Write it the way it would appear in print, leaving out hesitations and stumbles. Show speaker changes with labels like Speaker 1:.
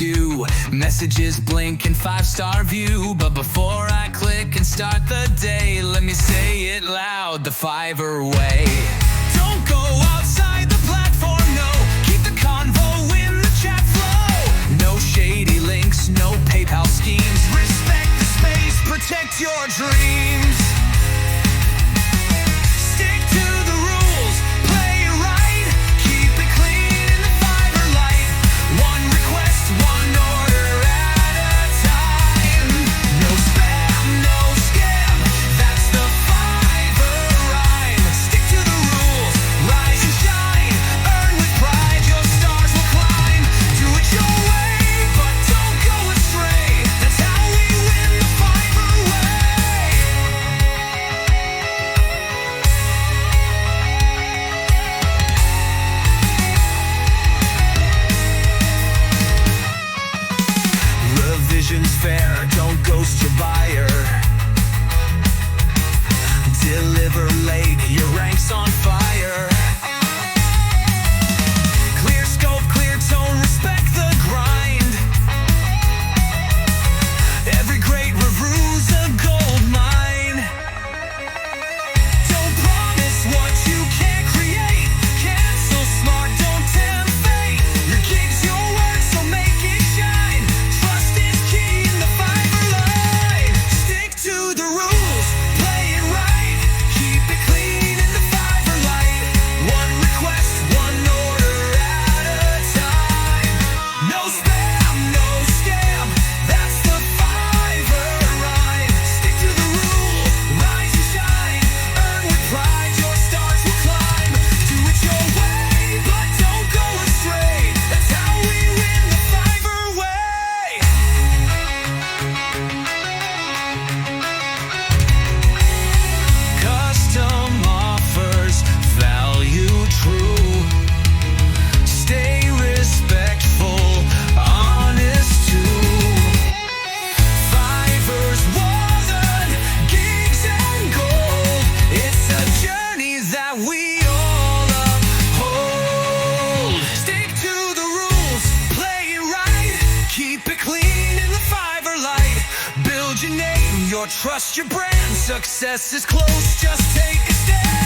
Speaker 1: do. Messages blink and 5-star view. But before I click and start the day, let me say it loud, the Fiverr way. Don't go outside the platform, no. Keep the convo in the chat flow. No shady links, no PayPal schemes. Respect the space, protect your dreams. Stick to the rules, play it right. Keep it clean in the Fiverr light. One request, one order at a time. No spam, no scam, that's the Fiverr rhyme. Stick to the rules, rise and shine. Earn with pride, your stars will climb. Do it your way, but don't go astray. That's how we win the Fiverr way. Revision's fair, don't ghost your buyer. Deliver late, your rank's on fire. Clear scope, clear tone, respect the grind. Every great review's a gold mine. Don't promise what you can't create. Cancel smart, don't tempt fate. Your gig's your work, so make it shine. Trust is key in the Fiverr life. Stick to the rules, play it right. Keep it clean in the Fiverr light. One request, one order at a time. No spam, no scam, that's the Fiverr rhyme. Stick to the rules, rise and shine. Earn with pride, your stars will climb. Do it your way, but don't go astray. That's how we win the Fiverr way. Custom offers, value true. Stay respectful, honest too. Fiverr's wasn't gigs and gold. It's a journey that we all uphold. Stick to the rules, play it right. Keep it clean in the Fiverr light. Build your name, your trust, your brand. Success is close, just take a step.